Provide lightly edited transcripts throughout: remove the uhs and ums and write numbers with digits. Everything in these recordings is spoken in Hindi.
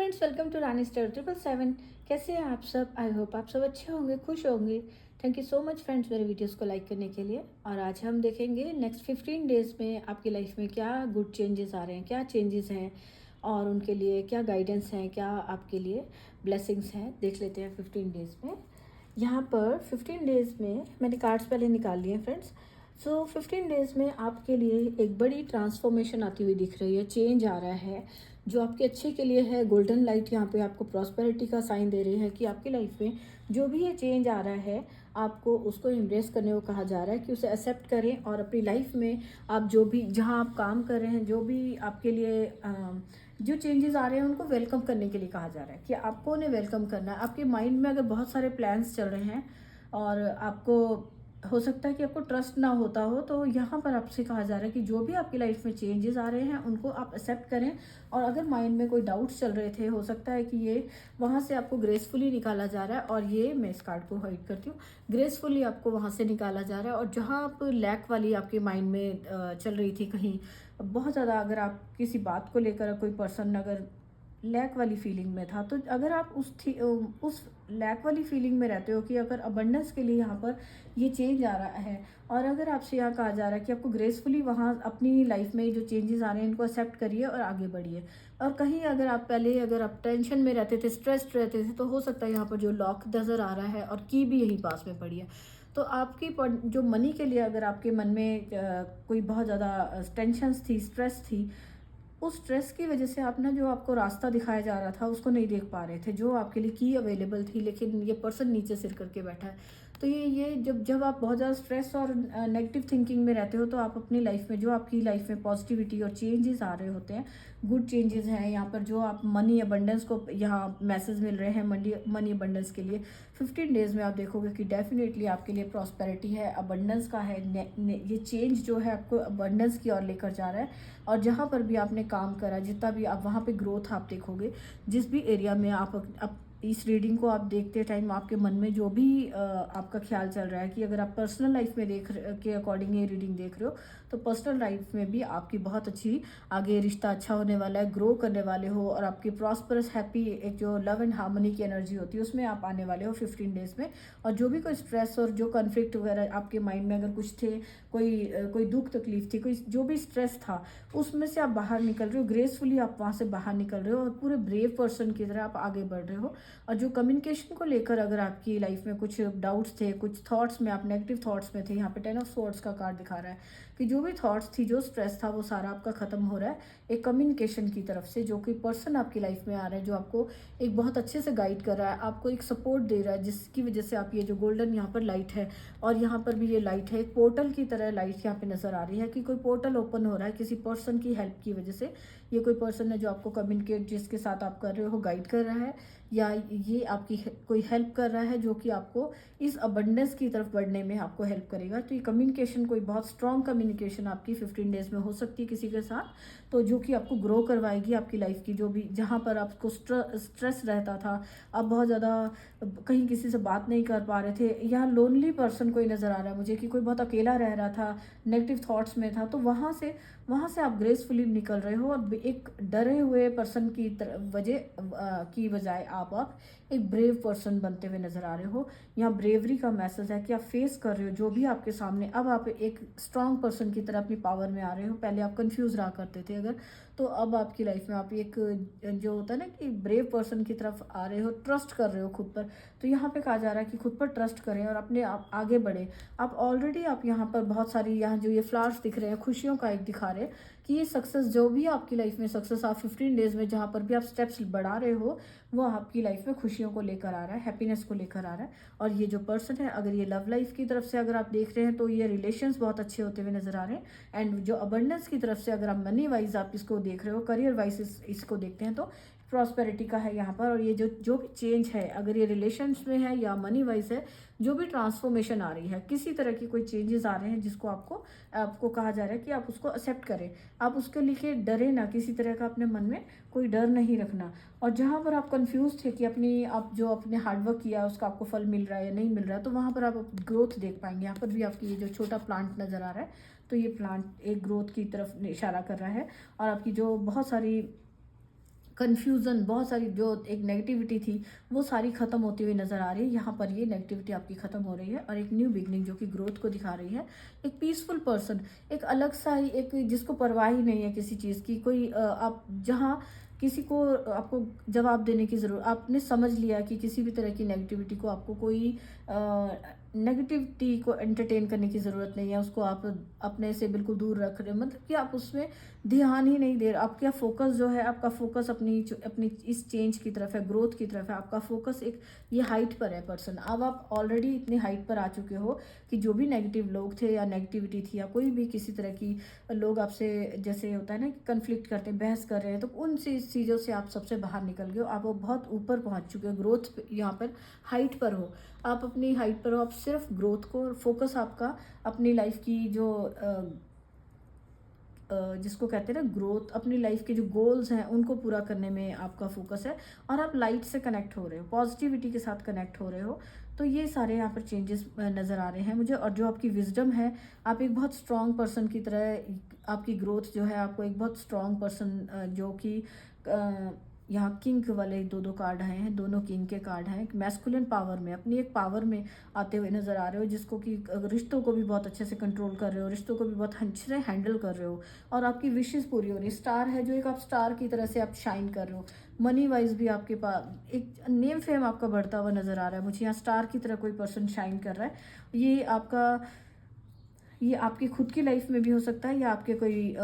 Friends, welcome to Rani star 777। कैसे हैं आप सब? आई होप आप सब अच्छे होंगे, खुश होंगे। Thank you so much friends मेरे वीडियोस को लाइक करने के लिए। और आज हम देखेंगे नेक्स्ट 15 डेज में आपकी लाइफ में क्या गुड चेंजेस आ रहे हैं, क्या चेंजेस हैं और उनके लिए क्या गाइडेंस हैं, क्या आपके लिए ब्लेसिंग्स हैं। देख लेते हैं 15 डेज में। यहाँ पर 15 डेज में मैंने कार्ड्स पहले निकाल लिए हैं फ्रेंड्स। सो 15 डेज में आपके लिए एक बड़ी ट्रांसफॉर्मेशन आती हुई दिख रही है, चेंज आ रहा है जो आपके अच्छे के लिए है। गोल्डन लाइट यहाँ पे आपको प्रॉस्पेरिटी का साइन दे रही है कि आपकी लाइफ में जो भी ये चेंज आ रहा है आपको उसको एम्ब्रेस करने को कहा जा रहा है कि उसे एक्सेप्ट करें। और अपनी लाइफ में आप जो भी जहाँ आप काम कर रहे हैं, जो भी आपके लिए जो चेंजेस आ रहे हैं उनको वेलकम करने के लिए कहा जा रहा है कि आपको उन्हें वेलकम करना है। आपके माइंड में अगर बहुत सारे प्लान्स चल रहे हैं और आपको हो सकता है कि आपको ट्रस्ट ना होता हो, तो यहाँ पर आपसे कहा जा रहा है कि जो भी आपकी लाइफ में चेंजेस आ रहे हैं उनको आप एक्सेप्ट करें। और अगर माइंड में कोई डाउट्स चल रहे थे, हो सकता है कि ये वहाँ से आपको ग्रेसफुली निकाला जा रहा है। और ये मैं इस कार्ड को हाइड करती हूँ। ग्रेसफुली आपको वहाँ से निकाला जा रहा है। और जहाँ आप लैक वाली आपके माइंड में चल रही थी, कहीं बहुत ज़्यादा अगर आप किसी बात को लेकर कोई पर्सन अगर लैक वाली फीलिंग में था, तो अगर आप उस लैक वाली फीलिंग में रहते हो कि अगर अबंडेंस के लिए यहाँ पर ये चेंज आ रहा है और अगर आपसे यहाँ कहा जा रहा है कि आपको ग्रेसफुली वहाँ अपनी लाइफ में जो चेंजेस आ रहे हैं इनको एक्सेप्ट करिए और आगे बढ़िए। और कहीं अगर आप पहले अगर आप टेंशन में रहते थे, स्ट्रेस्ड रहते थे, तो हो सकता है यहाँ पर जो लॉक नज़र आ रहा है और की भी यही पास में पड़ी है। तो आपकी जो मनी के लिए अगर आपके मन में कोई बहुत ज़्यादा टेंशन्स थी, स्ट्रेस थी, उस स्ट्रेस की वजह से आप ना जो आपको रास्ता दिखाया जा रहा था उसको नहीं देख पा रहे थे, जो आपके लिए की अवेलेबल थी, लेकिन ये पर्सन नीचे सिर करके बैठा है। तो ये जब जब आप बहुत ज़्यादा स्ट्रेस और नेगेटिव थिंकिंग में रहते हो, तो आप अपनी लाइफ में जो आपकी लाइफ में पॉजिटिविटी और चेंजेस आ रहे होते हैं, गुड चेंजेस हैं यहाँ पर, जो आप मनी अबंडेंस को यहाँ मैसेज मिल रहे हैं मनी अबंडेंस के लिए 15 डेज में आप देखोगे कि डेफिनेटली आपके लिए प्रॉस्पेरिटी है, अबंडेंस का है। ये चेंज जो है आपको अबंडेंस की ओर लेकर जा रहा है। और जहाँ पर भी आपने काम करा, जितना भी आप वहाँ पे ग्रोथ आप देखोगे। जिस भी एरिया में आप इस रीडिंग को आप देखते टाइम आपके मन में जो भी आपका ख्याल चल रहा है कि अगर आप पर्सनल लाइफ में देख के अकॉर्डिंग ये रीडिंग देख रहे हो, तो पर्सनल लाइफ में भी आपकी बहुत अच्छी आगे रिश्ता अच्छा होने वाला है, ग्रो करने वाले हो। और आपकी प्रॉस्परस हैप्पी एक जो लव एंड हार्मनी की एनर्जी होती है उसमें आप आने वाले हो 15 डेज में। और जो भी कोई स्ट्रेस और जो कॉन्फ्लिक्ट वगैरह आपके माइंड में अगर कुछ थे, कोई दुख तकलीफ थी, कोई जो भी स्ट्रेस था, उसमें से आप बाहर निकल रहे हो। ग्रेसफुली आप वहाँ से बाहर निकल रहे हो और पूरे ब्रेव पर्सन की तरह आप आगे बढ़ रहे हो। और जो कम्युनिकेशन को लेकर अगर आपकी लाइफ में कुछ डाउट्स थे, कुछ थॉट्स में आप नेगेटिव थॉट्स में थे, यहाँ पे 10 ऑफ स्वॉर्ड्स का कार्ड दिखा रहा है कि जो भी थॉट्स थी, जो स्ट्रेस था, वो सारा आपका खत्म हो रहा है एक कम्युनिकेशन की तरफ से। जो कि पर्सन आपकी लाइफ में आ रहा है, जो आपको एक बहुत अच्छे से गाइड कर रहा है, आपको एक सपोर्ट दे रहा है, जिसकी वजह से आप ये जो गोल्डन यहाँ पर लाइट है और यहाँ पर भी ये लाइट है, एक पोर्टल की तरह लाइट यहाँ पे नजर आ रही है कि कोई पोर्टल ओपन हो रहा है किसी पर्सन की हेल्प की वजह से। ये कोई पर्सन है जो आपको कम्युनिकेट, जिसके साथ आप कर रहे हो, गाइड कर रहा है, या ये आपकी कोई हेल्प कर रहा है जो कि आपको इस अबंडेंस की तरफ बढ़ने में आपको हेल्प करेगा। तो ये कम्युनिकेशन कोई बहुत स्ट्रॉन्ग कम्युनिकेशन आपकी 15 डेज में हो सकती है किसी के साथ, तो जो कि आपको ग्रो करवाएगी आपकी लाइफ की। जो भी जहाँ पर आपको स्ट्रेस रहता था, आप बहुत ज़्यादा कहीं किसी से बात नहीं कर पा रहे थे, यहाँ लोनली पर्सन कोई नज़र आ रहा है मुझे कि कोई बहुत अकेला रह रहा था, नेगेटिव थॉट्स में था, तो वहाँ से आप ग्रेसफुली निकल रहे हो। और एक डरे हुए पर्सन की की बजाय आप एक ब्रेव पर्सन बनते हुए नजर आ रहे हो। यहाँ ब्रेवरी का मैसेज है कि आप फेस कर रहे हो जो भी आपके सामने। अब आप एक स्ट्रांग पर्सन की तरह अपनी पावर में आ रहे हो। पहले आप कंफ्यूज रहा करते थे अगर, तो अब आपकी लाइफ में आप एक जो होता है ना कि ब्रेव पर्सन की तरफ आ रहे हो, ट्रस्ट कर रहे हो खुद पर। तो यहाँ पे कहा जा रहा है कि खुद पर ट्रस्ट करें और अपने आप आगे बढ़े। आप ऑलरेडी आप यहाँ पर बहुत सारी, यहाँ जो ये फ्लावर्स दिख रहे हैं, खुशियों का एक दिखा रहे हैं कि ये सक्सेस, जो भी आपकी लाइफ में सक्सेस आप 15 डेज में जहाँ पर भी आप स्टेप्स बढ़ा रहे हो, वो आपकी लाइफ में खुशियों को लेकर आ रहा है, हैप्पीनेस को लेकर आ रहा है। और ये जो पर्सन है, अगर ये लव लाइफ की तरफ से अगर आप देख रहे हैं, तो ये रिलेशंस बहुत अच्छे होते हुए नजर आ रहे हैं। एंड जो अबंडेंस की तरफ से अगर आप मनी वाइज आप इसको देख रहे हो, करियर वाइज इसको देखते हैं, तो प्रॉस्पेरिटी का है यहाँ पर। और ये जो भी चेंज है, अगर ये रिलेशंस में है या मनी वाइज है, जो भी ट्रांसफॉर्मेशन आ रही है, किसी तरह की कोई चेंजेस आ रहे हैं, जिसको आपको कहा जा रहा है कि आप उसको एक्सेप्ट करें। आप उसके लिए डरे ना, किसी तरह का अपने मन में कोई डर नहीं रखना। और जहाँ पर आप कंफ्यूज थे कि आप जो अपने हार्डवर्क किया उसका आपको फल मिल रहा है या नहीं मिल रहा है, तो वहाँ पर आप ग्रोथ देख पाएंगे। यहाँ पर भी आपकी ये जो छोटा प्लांट नज़र आ रहा है, तो ये प्लांट एक ग्रोथ की तरफ इशारा कर रहा है। और आपकी जो बहुत सारी कन्फ्यूज़न, बहुत सारी जो एक नेगेटिविटी थी, वो सारी ख़त्म होती हुई नज़र आ रही है। यहाँ पर ये नेगेटिविटी आपकी ख़त्म हो रही है और एक न्यू बिगिनिंग जो कि ग्रोथ को दिखा रही है। एक पीसफुल पर्सन, एक अलग सा ही, एक जिसको परवाह ही नहीं है किसी चीज़ की, कोई आप जहाँ किसी को आपको जवाब देने की ज़रूरत, आपने समझ लिया कि किसी भी तरह की नेगेटिविटी को आपको कोई नेगेटिविटी को एंटरटेन करने की ज़रूरत नहीं है। उसको आप अपने से बिल्कुल दूर रख रहे हो, मतलब कि आप उसमें ध्यान ही नहीं दे रहे। आपका फ़ोकस जो है, आपका फ़ोकस अपनी इस चेंज की तरफ है, ग्रोथ की तरफ है। आपका फ़ोकस एक ये हाइट पर है पर्सन। अब आप ऑलरेडी इतनी हाइट पर आ चुके हो कि जो भी नेगेटिव लोग थे या नेगेटिविटी थी या कोई भी किसी तरह की लोग आपसे, जैसे होता है ना कि कन्फ्लिक्ट करते हैं, बहस कर रहे हैं, तो उन चीज़ों से आप सबसे बाहर निकल गए हो। आप वो बहुत ऊपर पहुँच चुके हो, ग्रोथ यहाँ पर हाइट पर हो। आप अपनी हाइट पर हो, आप सिर्फ ग्रोथ को फोकस, आपका अपनी लाइफ की जो जिसको कहते हैं ना ग्रोथ, अपनी लाइफ के जो गोल्स हैं उनको पूरा करने में आपका फोकस है और आप लाइट से कनेक्ट हो रहे हो, पॉजिटिविटी के साथ कनेक्ट हो रहे हो। तो ये सारे यहाँ पर चेंजेस नज़र आ रहे हैं मुझे। और जो आपकी विजडम है, आप एक बहुत स्ट्रॉन्ग पर्सन की तरह, आपकी ग्रोथ जो है, आपको एक बहुत स्ट्रॉन्ग पर्सन जो कि यहाँ किंग वाले दो दो कार्ड आए हैं, दोनों किंग के कार्ड हैं। मैस्कुलिन पावर में, अपनी एक पावर में आते हुए नज़र आ रहे हो, जिसको कि रिश्तों को भी बहुत अच्छे से कंट्रोल कर रहे हो, रिश्तों को भी बहुत अच्छे से हैंडल कर रहे हो और आपकी विशेस पूरी हो रही है। स्टार है जो एक, आप स्टार की तरह से आप शाइन कर रहे हो। मनी वाइज भी आपके पास एक नेम फेम आपका बढ़ता हुआ नज़र आ रहा है मुझे। यहाँ स्टार की तरह कोई पर्सन शाइन कर रहा है। ये आपकी खुद की लाइफ में भी हो सकता है या आपके कोई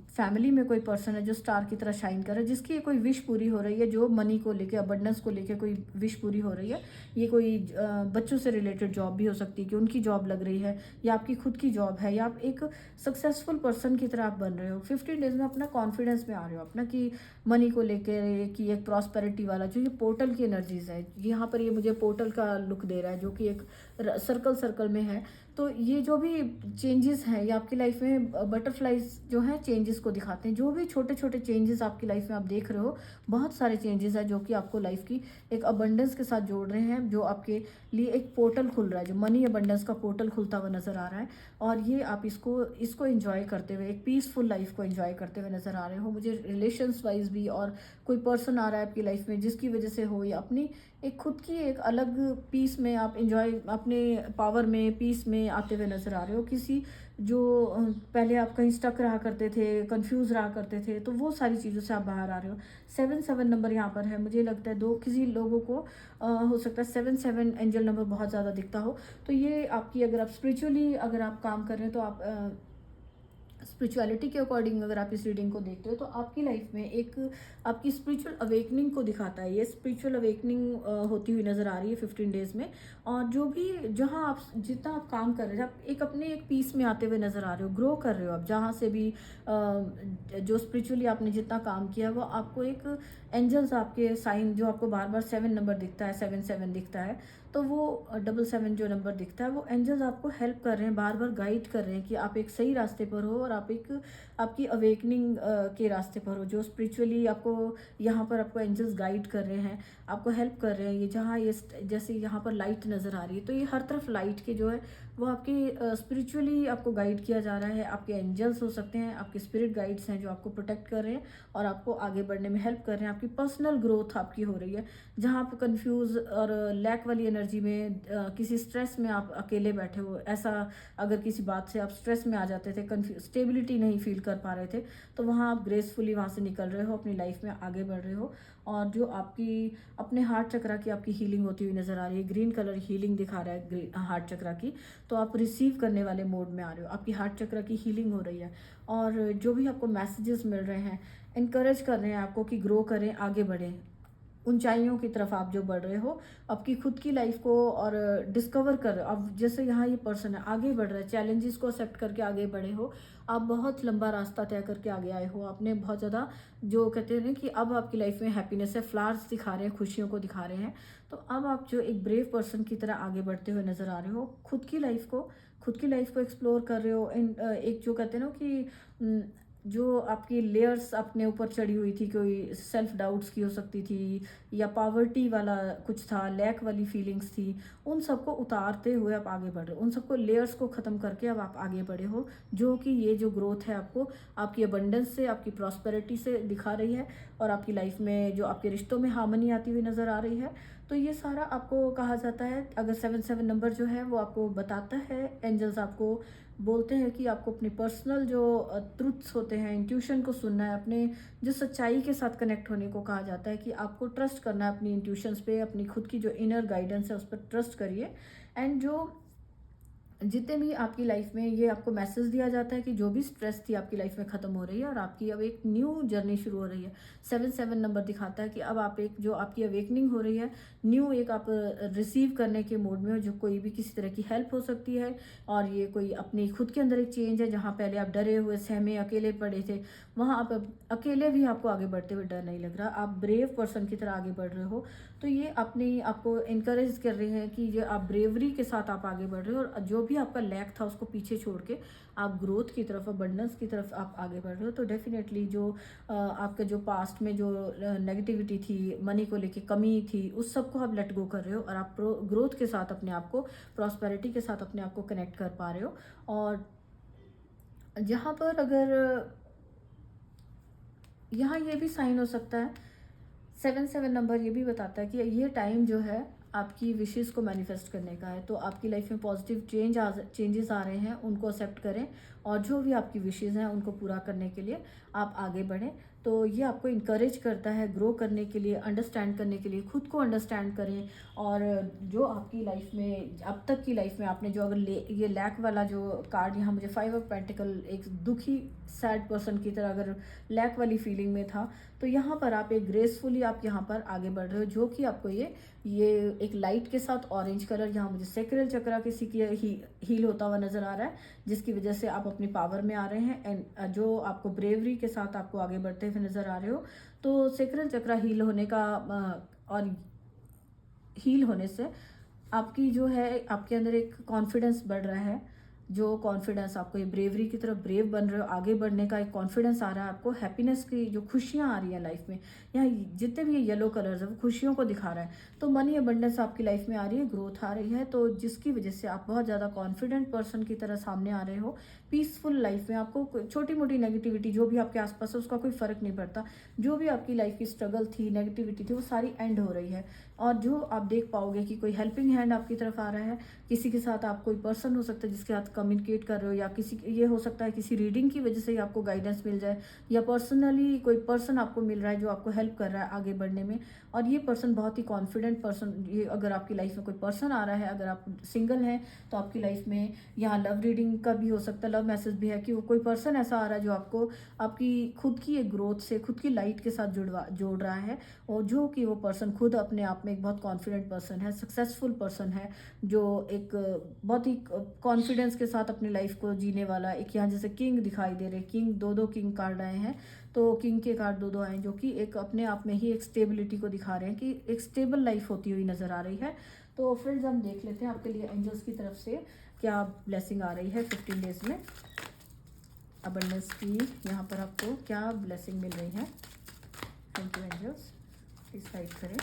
फैमिली में कोई पर्सन है जो स्टार की तरह शाइन कर रहा है, जिसकी कोई विश पूरी हो रही है, जो मनी को लेके, अबंडेंस को लेके कोई विश पूरी हो रही है। ये कोई बच्चों से रिलेटेड जॉब भी हो सकती है कि उनकी जॉब लग रही है, या आपकी खुद की जॉब है, या आप एक सक्सेसफुल पर्सन की तरह आप बन रहे हो। 15 डेज में अपना कॉन्फिडेंस में आ रहे हो अपना, कि मनी को लेकर, कि एक प्रॉस्पेरिटी वाला जो ये पोर्टल की एनर्जीज है, यहाँ पर ये मुझे पोर्टल का लुक दे रहा है जो कि एक सर्कल सर्कल में है। तो ये जो भी चेंजेस हैं, ये आपकी लाइफ में बटरफ्लाइज जो हैं चेंजेस को दिखाते हैं। जो भी छोटे छोटे चेंजेस आपकी लाइफ में आप देख रहे हो, बहुत सारे चेंजेस हैं जो कि आपको लाइफ की एक अबंडेंस के साथ जोड़ रहे हैं, जो आपके लिए एक पोर्टल खुल रहा है, जो मनी अबंडेंस का पोर्टल खुलता हुआ नज़र आ रहा है। और ये आप इसको एंजॉय करते हुए, एक पीसफुल लाइफ को एंजॉय करते हुए नज़र आ रहे हो मुझे, रिलेशंस वाइज भी। और कोई पर्सन आ रहा है आपकी लाइफ में जिसकी वजह से हो, या अपनी एक खुद की एक अलग पीस में आप इंजॉय, अपने पावर में, पीस में आते हुए नज़र आ रहे हो। किसी जो पहले आप कहीं स्टक रहा करते थे, कंफ्यूज रहा करते थे, तो वो सारी चीज़ों से आप बाहर आ रहे हो। 7 नंबर यहाँ पर है, मुझे लगता है दो किसी लोगों को हो सकता है 7 एंजल नंबर बहुत ज़्यादा दिखता हो। तो ये आपकी, अगर आप स्पिरिचुअली अगर आप काम कर रहे हो, तो आप स्पिरिचुअलिटी के अकॉर्डिंग अगर आप इस रीडिंग को देखते हो, तो आपकी लाइफ में एक आपकी स्पिरिचुअल अवेकनिंग को दिखाता है। ये स्पिरिचुअल अवेकनिंग होती हुई नज़र आ रही है 15 डेज में। और जो भी, जहाँ आप जितना आप काम कर रहे हो, आप एक अपने एक पीस में आते हुए नज़र आ रहे हो, ग्रो कर रहे हो आप। जहाँ से भी जो स्पिरिचुअली आपने जितना काम किया, वो आपको एक एंजल्स, आपके साइन जो आपको बार बार 7 नंबर दिखता है, 7 दिखता है, तो वो 7 जो नंबर दिखता है, वो एंजल्स आपको हेल्प कर रहे हैं, बार बार गाइड कर रहे हैं कि आप एक सही रास्ते पर हो और आप एक आपकी अवेकनिंग के रास्ते पर हो। जो स्पिरिचुअली आपको यहाँ पर आपको एंजल्स गाइड कर रहे हैं, आपको हेल्प कर रहे हैं। ये जहाँ ये जैसे यहाँ पर लाइट नज़र आ रही है, तो ये हर तरफ लाइट के जो है वो आपके स्पिरिचुअली आपको गाइड किया जा रहा है। आपके एंजल्स हो सकते हैं, आपके स्पिरिट गाइड्स हैं जो आपको प्रोटेक्ट कर रहे हैं और आपको आगे बढ़ने में हेल्प कर रहे हैं। आपकी पर्सनल ग्रोथ आपकी हो रही है। जहाँ आप कंफ्यूज और लैक वाली एनर्जी में, किसी स्ट्रेस में आप अकेले बैठे हो, ऐसा अगर किसी बात से आप स्ट्रेस में आ जाते थे, स्टेबिलिटी नहीं फील कर पा रहे थे, तो वहाँ आप ग्रेसफुली वहाँ से निकल रहे हो, अपनी लाइफ में आगे बढ़ रहे हो। और जो आपकी अपने हार्ट चक्रा की आपकी हीलिंग होती हुई नज़र आ रही है, ग्रीन कलर हीलिंग दिखा रहा है हार्ट चक्रा की, तो आप रिसीव करने वाले मोड में आ रहे हो, आपकी हार्ट चक्र की हीलिंग हो रही है। और जो भी आपको मैसेजेस मिल रहे हैं, इनकरेज कर रहे हैं आपको कि ग्रो करें, आगे बढ़ें, ऊंचाइयों की तरफ आप जो बढ़ रहे हो, आपकी खुद की लाइफ को और डिस्कवर कर रहे हो। अब जैसे यहाँ ये पर्सन है आगे बढ़ रहा है, चैलेंजेस को एक्सेप्ट करके आगे बढ़े हो, आप बहुत लंबा रास्ता तय करके आगे आए हो। आपने बहुत ज़्यादा, जो कहते हैं ना कि अब आपकी लाइफ में हैप्पीनेस है, फ्लावर्स दिखा रहे हैं, खुशियों को दिखा रहे हैं। तो अब आप जो एक ब्रेव पर्सन की तरह आगे बढ़ते हुए नज़र आ रहे हो, खुद की लाइफ को एक्सप्लोर कर रहे हो। एक जो कहते हैं ना कि जो आपकी लेयर्स अपने ऊपर चढ़ी हुई थी, कोई सेल्फ डाउट्स की हो सकती थी, या पावर्टी वाला कुछ था, लैक वाली फीलिंग्स थी, उन सबको उतारते हुए आप आगे बढ़ रहे हो, उन सबको लेयर्स को ख़त्म करके अब आप आगे बढ़े हो, जो कि ये जो ग्रोथ है आपको आपकी अबंडेंस से, आपकी प्रॉस्पेरिटी से दिखा रही है, और आपकी लाइफ में जो आपके रिश्तों में हार्मनी आती हुई नज़र आ रही है। तो ये सारा आपको कहा जाता है, अगर 77 नंबर जो है वो आपको बताता है, एंजल्स आपको बोलते हैं कि आपको अपनी पर्सनल जो ट्रुथ्स होते हैं, इंट्यूशन को सुनना है, अपने जो सच्चाई के साथ कनेक्ट होने को कहा जाता है, कि आपको ट्रस्ट करना है अपनी इंट्यूशंस पे, अपनी खुद की जो इनर गाइडेंस है उस पर ट्रस्ट करिए। एंड जो जितने भी आपकी लाइफ में ये आपको मैसेज दिया जाता है कि जो भी स्ट्रेस थी आपकी लाइफ में ख़त्म हो रही है, और आपकी अब एक न्यू जर्नी शुरू हो रही है। 77 नंबर दिखाता है कि अब आप एक जो आपकी अवेकनिंग हो रही है, न्यू एक आप रिसीव करने के मोड में हो, जो कोई भी किसी तरह की हेल्प हो सकती है। और ये कोई अपनी खुद के अंदर एक चेंज है, जहाँ पहले आप डरे हुए, सहमे, अकेले पड़े थे, वहाँ आप अब अकेले भी आपको आगे बढ़ते हुए डर नहीं लग रहा, आप ब्रेव पर्सन की तरह आगे बढ़ रहे हो। तो ये अपनी आपको इनकरेज कर रहे हैं कि ये आप ब्रेवरी के साथ आप आगे बढ़ रहे हो, और जो भी आपका लैक था उसको पीछे छोड़ के आप ग्रोथ की तरफ, अबंडेंस की तरफ आप आगे बढ़ रहे हो। तो डेफिनेटली जो आपका जो पास्ट में जो नेगेटिविटी थी, मनी को लेके कमी थी, उस सब को आप लेट गो कर रहे हो, और आप ग्रोथ के साथ अपने आप को, प्रॉस्पेरिटी के साथ अपने आप को कनेक्ट कर पा रहे हो। और जहाँ पर अगर यहाँ ये भी साइन हो सकता है, 77 नंबर ये भी बताता है कि ये टाइम जो है आपकी विशेस को मैनिफेस्ट करने का है। तो आपकी लाइफ में पॉजिटिव चेंजेस आ रहे हैं, उनको एक्सेप्ट करें, और जो भी आपकी विशेस हैं उनको पूरा करने के लिए आप आगे बढ़ें। तो ये आपको इनकरेज करता है ग्रो करने के लिए, अंडरस्टैंड करने के लिए, खुद को अंडरस्टैंड करें। और जो आपकी लाइफ में अब तक की लाइफ में आपने जो अगर ये लैक वाला जो कार्ड यहाँ मुझे 5 ऑफ पेंटिकल, एक दुखी सैड पर्सन की तरह अगर लैक वाली फीलिंग में था, तो यहाँ पर आप एक ग्रेसफुली आप यहाँ पर आगे बढ़ रहे हो, जो कि आपको ये एक लाइट के साथ ऑरेंज कलर, यहाँ मुझे सेक्रल चक्रा किसी की हील होता हुआ नजर आ रहा है, जिसकी वजह से आप अपनी पावर में आ रहे हैं, एंड जो आपको ब्रेवरी के साथ आपको आगे बढ़ते हुए नजर आ रहे हो। तो सेक्रल चक्रा हील होने का और हील होने से आपकी जो है आपके अंदर एक कॉन्फिडेंस बढ़ रहा है, जो कॉन्फिडेंस आपको ये ब्रेवरी की तरफ ब्रेव बन रहे हो, आगे बढ़ने का एक कॉन्फिडेंस आ रहा है आपको, हैप्पीनेस की जो खुशियाँ आ रही हैं लाइफ में, यहाँ जितने भी ये येलो कलर्स है वो खुशियों को दिखा रहा है। तो मनी अबंडेंस आपकी लाइफ में आ रही है, ग्रोथ आ रही है, तो जिसकी वजह से आप बहुत ज़्यादा कॉन्फिडेंट पर्सन की तरह सामने आ रहे हो। पीसफुल लाइफ में आपको छोटी मोटी नेगेटिविटी जो भी आपके आसपास है उसका कोई फ़र्क नहीं पड़ता, जो भी आपकी लाइफ की स्ट्रगल थी, नेगेटिविटी थी, वो सारी एंड हो रही है। और जो आप देख पाओगे कि कोई हेल्पिंग हैंड आपकी तरफ आ रहा है, किसी के साथ आप, कोई पर्सन हो सकता है जिसके साथ कम्युनिकेट कर रहे हो, या किसी, ये हो सकता है किसी रीडिंग की वजह से ही आपको गाइडेंस मिल जाए, या पर्सनली कोई पर्सन आपको मिल रहा है जो आपको हेल्प कर रहा है आगे बढ़ने में। और ये पर्सन बहुत ही कॉन्फिडेंट पर्सन, ये अगर आपकी लाइफ में कोई पर्सन आ रहा है, अगर आप सिंगल हैं तो आपकी लाइफ में यहाँ लव रीडिंग का भी हो सकता है, लव मैसेज भी है कि वो कोई पर्सन ऐसा आ रहा है जो आपको आपकी खुद की एक ग्रोथ से, खुद की लाइट के साथ जोड़ रहा है, और जो कि वो पर्सन खुद अपने आप में एक बहुत कॉन्फिडेंट पर्सन है, सक्सेसफुल पर्सन है, जो एक बहुत ही कॉन्फिडेंस के साथ अपनी लाइफ को जीने वाला। एक यहाँ जैसे किंग दिखाई दे रहे, किंग, दो किंग कार्ड आए हैं, तो किंग के कार्ड दो आए, जो कि एक अपने आप में ही एक स्टेबिलिटी को दिखा रहे हैं कि एक स्टेबल लाइफ होती हुई नज़र आ रही है। तो फ्रेंड्स हम देख लेते हैं आपके लिए एंजल्स की तरफ से क्या ब्लेसिंग आ रही है 15 डेज में, अबंडेंस की यहाँ पर आपको क्या ब्लेसिंग मिल रही है। Thank you angels, please guide करें।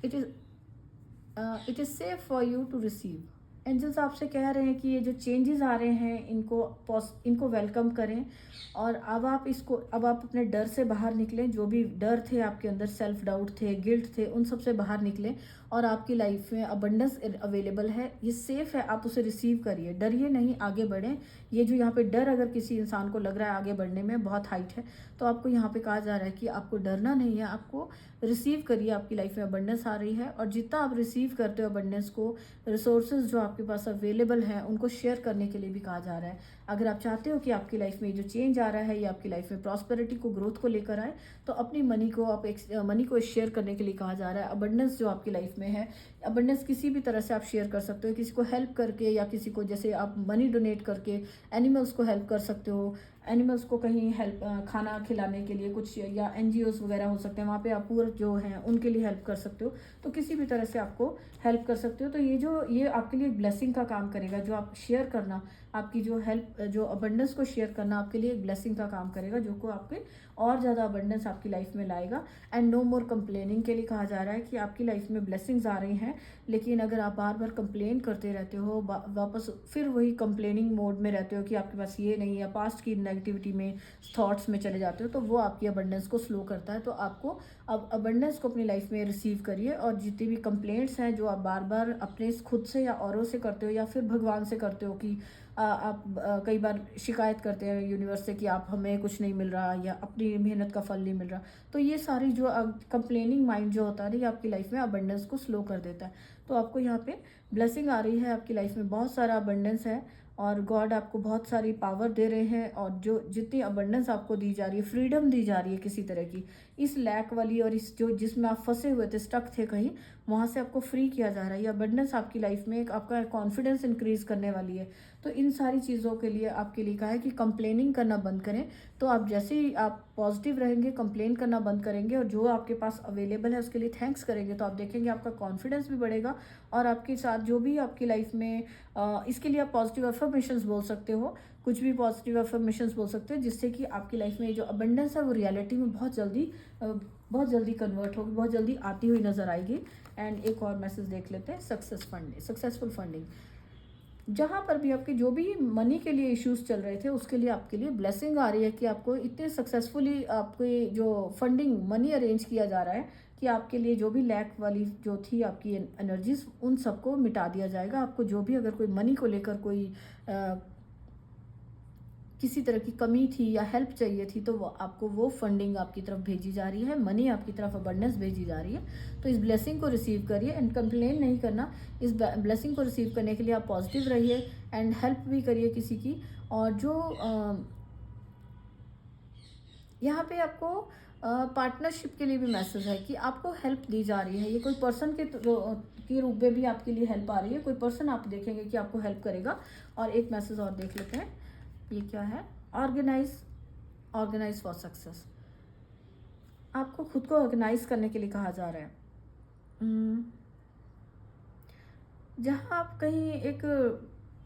It is safe for you to receive. Angels आपसे कह रहे हैं कि ये जो चेंजेस आ रहे हैं इनको वेलकम करें, और अब आप अपने डर से बाहर निकलें, जो भी डर थे आपके अंदर, सेल्फ डाउट थे, गिल्ट थे, उन सब से बाहर निकलें, और आपकी लाइफ में अबंडेंस अवेलेबल है, ये सेफ है, आप उसे रिसीव करिए, डरिए नहीं, आगे बढ़ें। ये जो यहाँ पे डर अगर किसी इंसान को लग रहा है आगे बढ़ने में बहुत हाइट है, तो आपको यहाँ पे कहा जा रहा है कि आपको डरना नहीं है, आपको रिसीव करिए, आपकी लाइफ में अबंडेंस आ रही है, और जितना आप रिसीव करते हो अबंडेंस को, रिसोर्सेज जो आपके पास अवेलेबल हैं उनको शेयर करने के लिए भी कहा जा रहा है। अगर आप चाहते हो कि आपकी लाइफ में जो चेंज आ रहा है ये आपकी लाइफ में प्रॉस्पेरिटी को, ग्रोथ को लेकर आए, तो अपनी मनी को शेयर करने के लिए कहा जा रहा है। अबंडेंस जो आपकी लाइफ में है, अबंडेंस किसी भी तरह से आप शेयर कर सकते हो, किसी को हेल्प करके, या किसी को जैसे आप मनी डोनेट करके एनिमल्स को हेल्प कर सकते हो, एनिमल्स को कहीं हेल्प खाना खिलाने के लिए कुछ, या एनजीओज वगैरह हो सकते हैं, वहाँ पे आप पूर जो हैं उनके लिए हेल्प कर सकते हो। तो किसी भी तरह से आपको हेल्प कर सकते हो। तो ये आपके लिए एक ब्लेसिंग का काम करेगा। जो आप शेयर करना, आपकी जो हेल्प, जो अबंडेंस को शेयर करना आपके लिए एक ब्लेसिंग का काम करेगा, जो को आपके और ज़्यादा अबंडेंस आपकी लाइफ में लाएगा। एंड नो मोर कंप्लेनिंग के लिए कहा जा रहा है कि आपकी लाइफ में ब्लेसिंग्स आ रही हैं, लेकिन अगर आप बार बार कंप्लेन करते रहते हो, वापस फिर वही कंप्लेनिंग मोड में रहते हो कि आपके पास ये नहीं है, पास्ट की नेगेटिविटी में, थॉट्स में चले जाते हो, तो वो आपकी अबंडेंस को स्लो करता है। तो आपको अब अबंडेंस को अपनी लाइफ में रिसीव करिए। और जितनी भी कंप्लेंट्स हैं जो आप बार बार अपने खुद से या औरों से करते हो, या फिर भगवान से करते हो कि आप कई बार शिकायत करते हैं यूनिवर्स से कि आप, हमें कुछ नहीं मिल रहा या अपनी मेहनत का फल नहीं मिल रहा, तो ये सारी जो कंप्लेनिंग माइंड जो होता है ये आपकी लाइफ में अबंडेंस को स्लो कर देता है। तो आपको यहाँ पे ब्लेसिंग आ रही है, आपकी लाइफ में बहुत सारा अबंडेंस है और गॉड आपको बहुत सारी पावर दे रहे हैं। और जो जितनी अबंडेंस आपको दी जा रही है, फ्रीडम दी जा रही है किसी तरह की, इस लैक वाली और इस जो जिसमें आप फंसे हुए थे, स्टक थे कहीं, वहाँ से आपको फ्री किया जा रहा है। ये अबंडेंस आपकी लाइफ में एक आपका कॉन्फिडेंस इंक्रीज करने वाली है। तो इन सारी चीज़ों के लिए आपके लिए कहा है कि कंप्लेनिंग करना बंद करें। तो आप जैसे ही आप पॉजिटिव रहेंगे, कंप्लेन करना बंद करेंगे और जो आपके पास अवेलेबल है उसके लिए थैंक्स करेंगे, तो आप देखेंगे आपका कॉन्फिडेंस भी बढ़ेगा। और आपके साथ जो भी आपकी लाइफ में इसके लिए आप पॉजिटिव अफर्मेशंस बोल सकते हो, कुछ भी पॉजिटिव अफर्मेशंस बोल सकते हो, जिससे कि आपकी लाइफ में जो अबंडेंस है वो रियलिटी में बहुत जल्दी कन्वर्ट होगी, बहुत जल्दी आती हुई नजर आएगी। एंड एक और मैसेज देख लेते हैं, सक्सेसफुल फंडिंग। जहाँ पर भी आपके जो भी मनी के लिए इश्यूज चल रहे थे, उसके लिए आपके लिए ब्लेसिंग आ रही है कि आपको इतने सक्सेसफुली आपके जो फंडिंग मनी अरेंज किया जा रहा है कि आपके लिए जो भी लैक वाली जो थी आपकी एनर्जीज, उन सबको मिटा दिया जाएगा। आपको जो भी अगर कोई मनी को लेकर कोई किसी तरह की कमी थी या हेल्प चाहिए थी, तो वो आपको वो फंडिंग आपकी तरफ भेजी जा रही है, मनी आपकी तरफ अबंडेंस भेजी जा रही है। तो इस ब्लेसिंग को रिसीव करिए एंड कंप्लेन नहीं करना। इस ब्लेसिंग को रिसीव करने के लिए आप पॉजिटिव रहिए एंड हेल्प भी करिए किसी की। और जो यहाँ पे आपको पार्टनरशिप के लिए भी मैसेज है कि आपको हेल्प दी जा रही है। ये कोई पर्सन के रूप में भी आपके लिए हेल्प आ रही है, कोई पर्सन आप देखेंगे कि आपको हेल्प करेगा। और एक मैसेज और देख लेते हैं, ये क्या है, ऑर्गेनाइज फॉर सक्सेस। आपको खुद को ऑर्गेनाइज करने के लिए कहा जा रहा है। जहाँ आप कहीं एक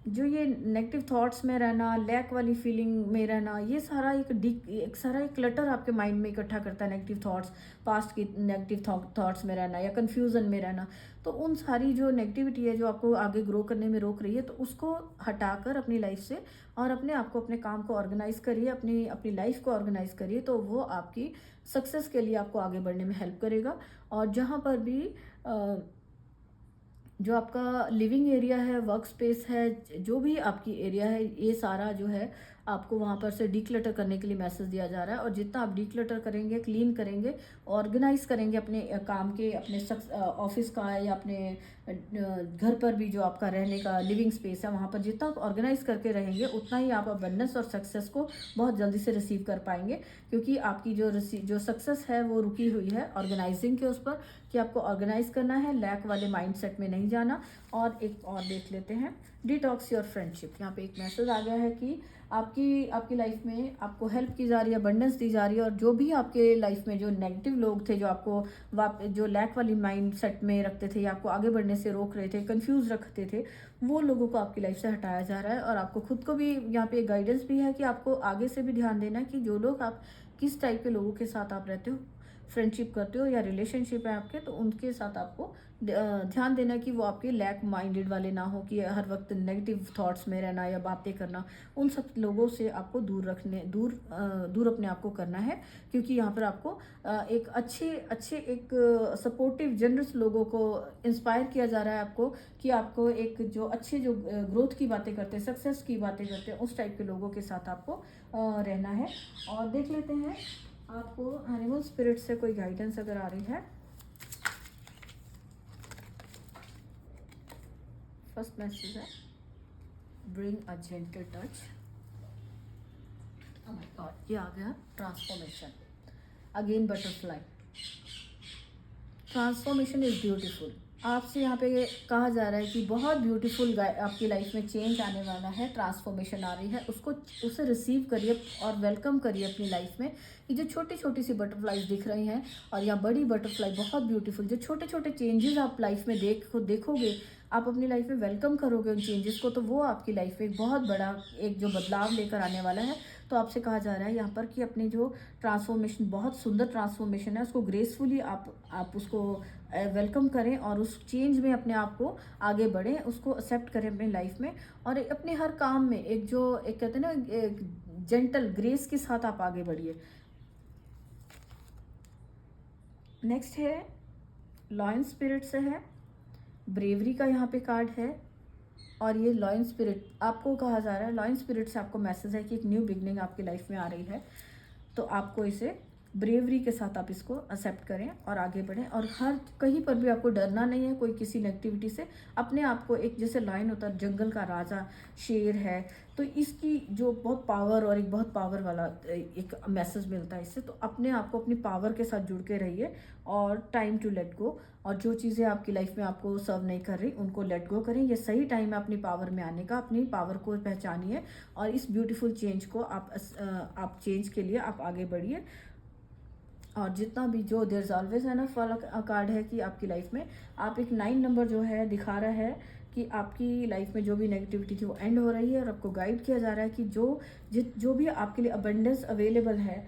जो ये नेगेटिव थॉट्स में रहना, लैक वाली फीलिंग में रहना, ये सारा एक सारा एक क्लटर आपके माइंड में इकट्ठा करता है। नेगेटिव थॉट्स, पास्ट की नेगेटिव थॉट्स में रहना या कंफ्यूजन में रहना, तो उन सारी जो नेगेटिविटी है जो आपको आगे ग्रो करने में रोक रही है, तो उसको हटाकर अपनी लाइफ से और अपने आप को, अपने काम को ऑर्गेनाइज करिए, अपनी लाइफ को ऑर्गेनाइज करिए। तो वो आपकी सक्सेस के लिए आपको आगे बढ़ने में हेल्प करेगा। और जहाँ पर भी जो आपका लिविंग एरिया है, वर्क स्पेस है, जो भी आपकी एरिया है, ये सारा जो है आपको वहाँ पर से डीक्लटर करने के लिए मैसेज दिया जा रहा है। और जितना आप डीक्लटर करेंगे, क्लीन करेंगे, ऑर्गेनाइज करेंगे अपने काम के, अपने ऑफिस का या अपने घर पर भी जो आपका रहने का लिविंग स्पेस है, वहाँ पर जितना आप ऑर्गेनाइज करके रहेंगे, उतना ही आप अबंडेंस और सक्सेस को बहुत जल्दी से रिसीव कर पाएंगे। क्योंकि आपकी जो सक्सेस है वो रुकी हुई है ऑर्गेनाइजिंग के उस पर, कि आपको ऑर्गेनाइज करना है, लैक वाले माइंडसेट में नहीं जाना। और एक और देख लेते हैं, डिटॉक्स योर फ्रेंडशिप। यहाँ पे एक मैसेज आ गया है कि आपकी लाइफ में आपको हेल्प की जा रही है, अबंडेंस दी जा रही है। और जो भी आपके लाइफ में जो नेगेटिव लोग थे, जो आपको जो लैक वाली माइंड सेट में रखते थे या आपको आगे बढ़ने से रोक रहे थे, कंफ्यूज रखते थे, वो लोगों को आपकी लाइफ से हटाया जा रहा है। और आपको खुद को भी यहाँ पे गाइडेंस भी है कि आपको आगे से भी ध्यान देना है कि जो लोग आप, किस टाइप के लोगों के साथ आप रहते हो, फ्रेंडशिप करते हो या रिलेशनशिप है आपके, तो उनके साथ आपको ध्यान देना कि वो आपके लैक माइंडेड वाले ना हो, कि हर वक्त नेगेटिव थॉट्स में रहना या बातें करना। उन सब लोगों से आपको दूर अपने आप को करना है। क्योंकि यहाँ पर आपको एक अच्छे एक सपोर्टिव जनरस लोगों को इंस्पायर किया जा रहा है आपको, कि आपको एक जो अच्छे जो ग्रोथ की बातें करते हैं, सक्सेस की बातें करते हैं, उस टाइप के लोगों के साथ आपको रहना है। और देख लेते हैं आपको एनिमल स्पिरिट से कोई गाइडेंस अगर आ रही है। फर्स्ट मैसेज है, bring a gentle touch. Oh my God, ये आ गया transformation. Again butterfly. Transformation is beautiful. आपसे यहाँ पे कहा जा रहा है कि बहुत ब्यूटीफुल आपकी लाइफ में चेंज आने वाला है, ट्रांसफॉर्मेशन आ रही है, उसको उसे रिसीव करिए और वेलकम करिए अपनी लाइफ में। ये जो छोटी छोटी सी बटरफ्लाईज दिख रही हैं और यहाँ बड़ी बटरफ्लाई बहुत ब्यूटीफुल, जो छोटे छोटे चेंजेस आप लाइफ में देखोगे, आप अपनी लाइफ में वेलकम करोगे उन चेंजेस को, तो वो आपकी लाइफ में एक बहुत बड़ा एक जो बदलाव लेकर आने वाला है। तो आपसे कहा जा रहा है यहाँ पर कि अपनी जो ट्रांसफॉर्मेशन, बहुत सुंदर ट्रांसफॉर्मेशन है, उसको ग्रेसफुली आप उसको वेलकम करें और उस चेंज में अपने आप को आगे बढ़ें, उसको एक्सेप्ट करें अपनी लाइफ में। और अपने हर काम में एक जो एक कहते हैं ना, एक जेंटल ग्रेस के साथ आप आगे बढ़िए। नेक्स्ट है लॉयन स्पिरिट से है, ब्रेवरी का यहाँ पे कार्ड है। और ये लॉयन स्पिरिट आपको कहा जा रहा है, लॉयन स्पिरिट से आपको मैसेज है कि एक न्यू बिगनिंग आपकी लाइफ में आ रही है। तो आपको इसे ब्रेवरी के साथ आप इसको एक्सेप्ट करें और आगे बढ़ें। और हर कहीं पर भी आपको डरना नहीं है कोई किसी नेगेटिविटी से। अपने आप को एक, जैसे लायन होता है जंगल का राजा, शेर है, तो इसकी जो बहुत पावर और एक बहुत पावर वाला एक मैसेज मिलता है इससे। तो अपने आप को अपनी पावर के साथ जुड़ के रहिए और टाइम टू लेट गो। और जो चीज़ें आपकी लाइफ में आपको सर्व नहीं कर रही उनको लेट गो करें। ये सही टाइम है अपनी पावर में आने का, अपनी पावर को पहचानिए और इस ब्यूटीफुल चेंज को आप चेंज के लिए आप आगे बढ़िए। और जितना भी जो देयर इज ऑलवेज एनफ वाला कार्ड है कि आपकी लाइफ में आप एक 9 नंबर जो है दिखा रहा है कि आपकी लाइफ में जो भी नेगेटिविटी थी वो एंड हो रही है। और आपको गाइड किया जा रहा है कि जो भी आपके लिए अबंडेंस अवेलेबल है,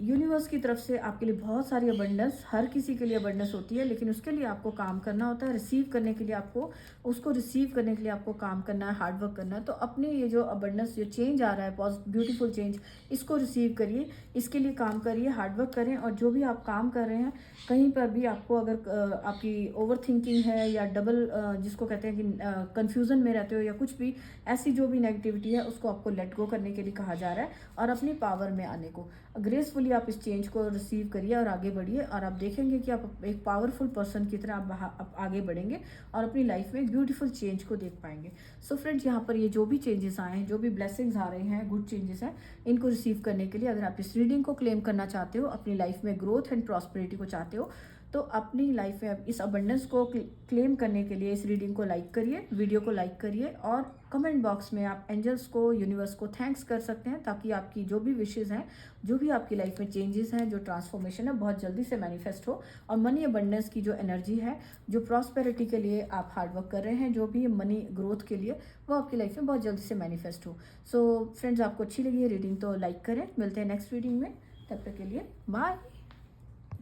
यूनिवर्स की तरफ से आपके लिए बहुत सारी अबंडेंस, हर किसी के लिए अबंडेंस होती है, लेकिन उसके लिए आपको काम करना होता है। रिसीव करने के लिए आपको, उसको रिसीव करने के लिए आपको काम करना है, हार्ड वर्क करना है। तो अपने ये जो अबंडेंस, जो चेंज आ रहा है, ब्यूटीफुल चेंज, इसको रिसीव करिए, इसके लिए काम करिए, हार्ड वर्क करें। और जो भी आप काम कर रहे हैं, कहीं पर भी आपको अगर आपकी ओवर थिंकिंग है या डबल जिसको कहते हैं कि कन्फ्यूज़न में रहते हो या कुछ भी ऐसी जो भी नेगेटिविटी है, उसको आपको लेट गो करने के लिए कहा जा रहा है और अपनी पावर में आने को ग्रेसफुली आप इस चेंज को रिसीव करिए और आगे बढ़िए। और आप देखेंगे कि आप एक पावरफुल पर्सन की तरह आप आगे बढ़ेंगे और अपनी लाइफ में एक ब्यूटीफुल चेंज को देख पाएंगे। सो फ्रेंड्स, यहाँ पर ये जो भी चेंजेस आए हैं, जो भी ब्लेसिंग्स आ रहे हैं, गुड चेंजेस हैं, इनको रिसीव करने के लिए अगर आप इस रीडिंग को क्लेम करना चाहते हो, अपनी लाइफ में ग्रोथ एंड प्रॉस्पेरिटी को चाहते हो, तो अपनी लाइफ में इस अबंडेंस को क्लेम करने के लिए इस रीडिंग को लाइक करिए, वीडियो को लाइक करिए और कमेंट बॉक्स में आप एंजल्स को, यूनिवर्स को थैंक्स कर सकते हैं, ताकि आपकी जो भी विशेज़ हैं, जो भी आपकी लाइफ में चेंजेस हैं, जो ट्रांसफॉर्मेशन है, बहुत जल्दी से मैनिफेस्ट हो। और मनी अबंडेंस की जो एनर्जी है, जो प्रॉस्पेरिटी के लिए आप हार्डवर्क कर रहे हैं, जो भी मनी ग्रोथ के लिए, वो आपकी लाइफ में बहुत जल्दी से मैनिफेस्ट हो। सो फ्रेंड्स, आपको अच्छी लगी है रीडिंग तो लाइक करें। मिलते हैं नेक्स्ट रीडिंग में, तब तक के लिए बाय।